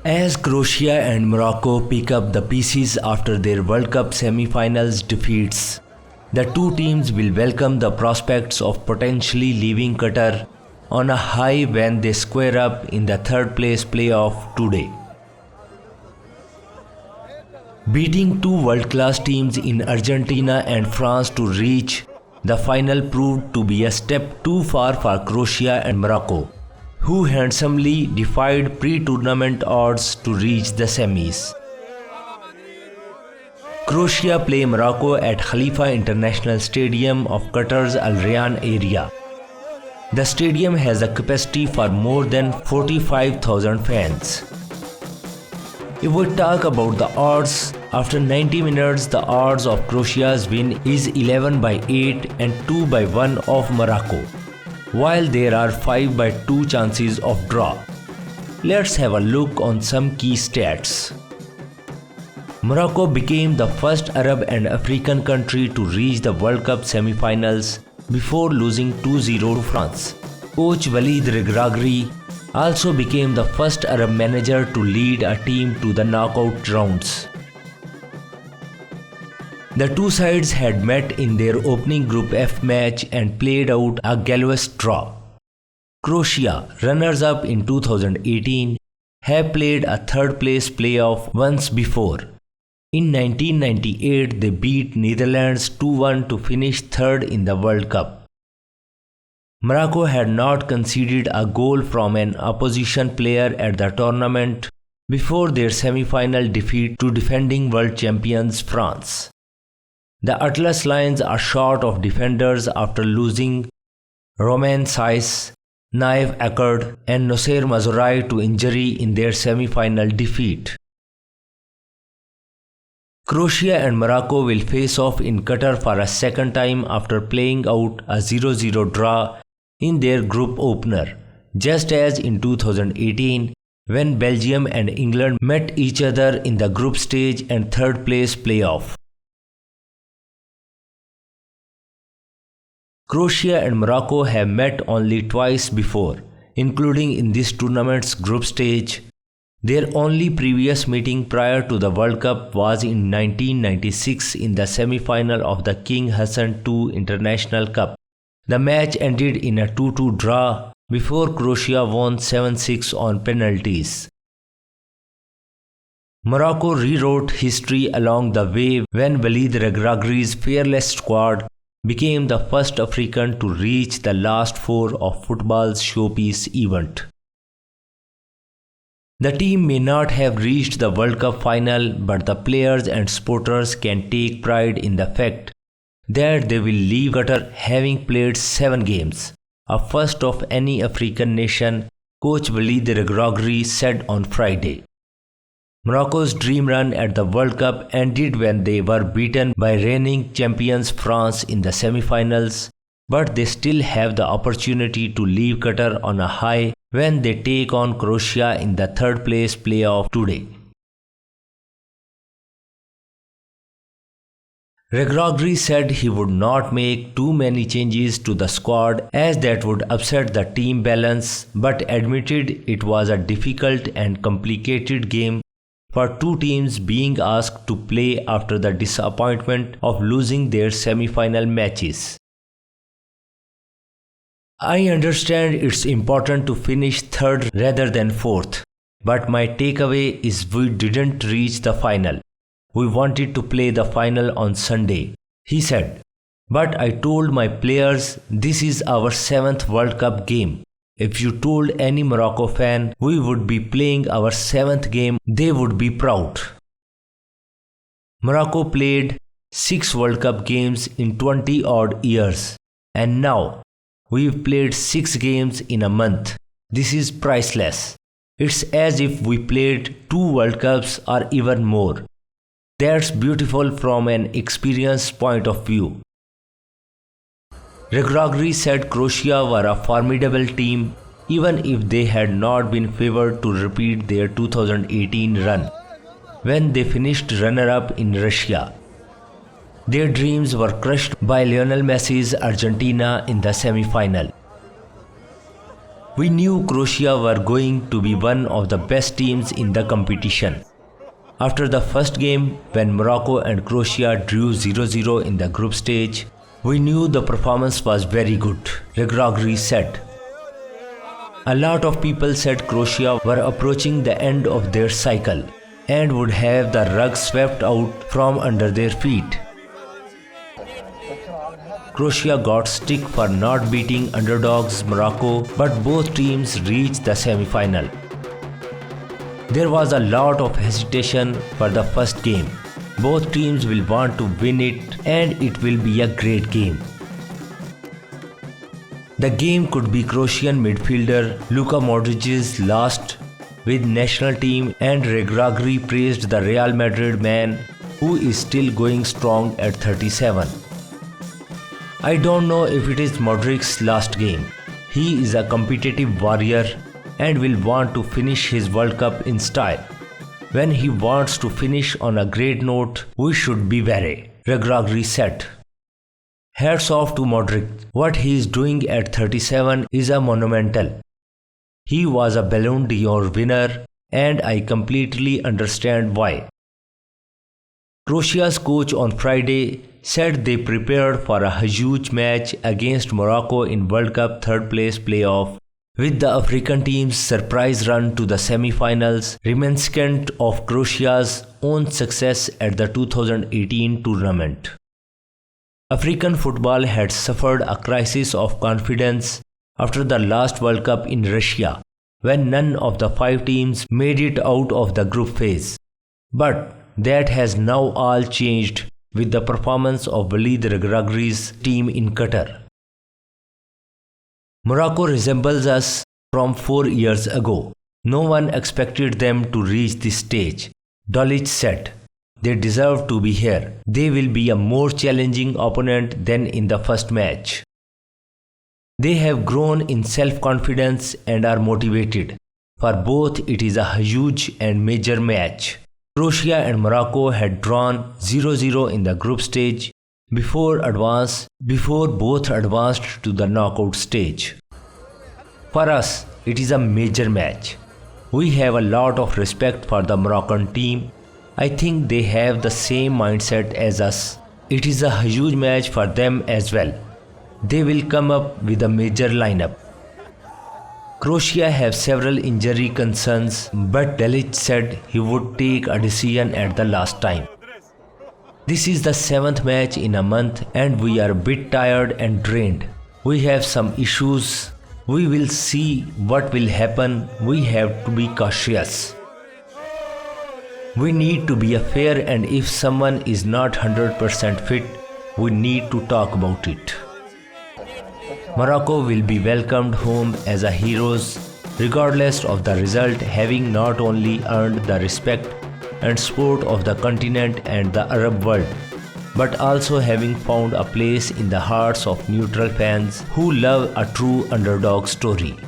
As Croatia and Morocco pick up the pieces after their World Cup semi-finals defeats, the two teams will welcome the prospects of potentially leaving Qatar on a high when they square up in the third place playoff today. Beating two world-class teams in Argentina and France to reach the final proved to be a step too far for Croatia and Morocco, who handsomely defied pre-tournament odds to reach the semis. Croatia play Morocco at Khalifa International Stadium of Qatar's Al Rayyan area. The stadium has a capacity for more than 45,000 fans. If we talk about the odds, after 90 minutes the odds of Croatia's win is 11/8 and 2/1 of Morocco, while there are 5/2 chances of draw. Let's have a look on some key stats. Morocco became the first Arab and African country to reach the World Cup semi-finals before losing 2-0 to France. Coach Walid Regragui also became the first Arab manager to lead a team to the knockout rounds. The two sides had met in their opening Group F match and played out a goalless draw. Croatia, runners-up in 2018, have played a third-place playoff once before. In 1998, they beat Netherlands 2-1 to finish third in the World Cup. Morocco had not conceded a goal from an opposition player at the tournament before their semi-final defeat to defending world champions France. The Atlas Lions are short of defenders after losing Romain Saiss, Naif Akkad and Nosser Mazraoui to injury in their semi-final defeat. Croatia and Morocco will face off in Qatar for a second time after playing out a 0-0 draw in their group opener, just as in 2018 when Belgium and England met each other in the group stage and third place playoff. Croatia and Morocco have met only twice before, including in this tournament's group stage. Their only previous meeting prior to the World Cup was in 1996 in the semi-final of the King Hassan II International Cup. The match ended in a 2-2 draw before Croatia won 7-6 on penalties. Morocco rewrote history along the way when Walid Regragui's fearless squad became the first African to reach the last four of football's showpiece event. The team may not have reached the World Cup final, but the players and supporters can take pride in the fact that they will leave Qatar having played 7 games, a first of any African nation, Coach Walid Regragui said on Friday. Morocco's dream run at the World Cup ended when they were beaten by reigning champions France in the semi-finals, but they still have the opportunity to leave Qatar on a high when they take on Croatia in the third place playoff today. Regragui said he would not make too many changes to the squad as that would upset the team balance, but admitted it was a difficult and complicated game for two teams being asked to play after the disappointment of losing their semi-final matches. I understand it's important to finish third rather than fourth, but my takeaway is we didn't reach the final. We wanted to play the final on Sunday, he said. But I told my players this is our 7th World Cup game. If you told any Morocco fan we would be playing our 7th game, they would be proud. Morocco played 6 World Cup games in 20 odd years, and now we've played 6 games in a month. This is priceless. It's as if we played 2 World Cups or even more. That's beautiful from an experience point of view. Regragui said Croatia were a formidable team even if they had not been favored to repeat their 2018 run, when they finished runner-up in Russia. Their dreams were crushed by Lionel Messi's Argentina in the semi-final. We knew Croatia were going to be one of the best teams in the competition. After the first game, when Morocco and Croatia drew 0-0 in the group stage, we knew the performance was very good, Regragui said. A lot of people said Croatia were approaching the end of their cycle and would have the rug swept out from under their feet. Croatia got stick for not beating underdogs Morocco, but both teams reached the semi-final. There was a lot of hesitation for the first game. Both teams will want to win it and it will be a great game. The game could be Croatian midfielder Luka Modric's last with national team, and Regragui praised the Real Madrid man who is still going strong at 37. I don't know if it is Modric's last game. He is a competitive warrior and will want to finish his World Cup in style. When he wants to finish on a great note, we should be wary, Regragui said. Hats off to Modric. What he is doing at 37 is a monumental. He was a Ballon d'Or winner and I completely understand why. Croatia's coach on Friday said they prepared for a huge match against Morocco in World Cup third place playoff, with the African team's surprise run to the semi-finals reminiscent of Croatia's own success at the 2018 tournament. African football had suffered a crisis of confidence after the last World Cup in Russia, when none of the 5 teams made it out of the group phase. But that has now all changed with the performance of Walid Regragui's team in Qatar. Morocco resembles us from 4 years ago. No one expected them to reach this stage, Dalic said. They deserve to be here. They will be a more challenging opponent than in the first match. They have grown in self-confidence and are motivated. For both, it is a huge and major match. Croatia and Morocco had drawn 0-0 in the group stage before both advanced to the knockout stage. For us, it is a major match. We have a lot of respect for the Moroccan team. I think they have the same mindset as us. It is a huge match for them as well. They will come up with a major lineup. Croatia have several injury concerns, but Dalic said he would take a decision at the last time. This is the 7th match in a month and we are a bit tired and drained. We have some issues. We will see what will happen. We have to be cautious. We need to be fair, and if someone is not 100% fit, we need to talk about it. Morocco will be welcomed home as a heroes, regardless of the result, having not only earned the respect and support of the continent and the Arab world, but also having found a place in the hearts of neutral fans who love a true underdog story.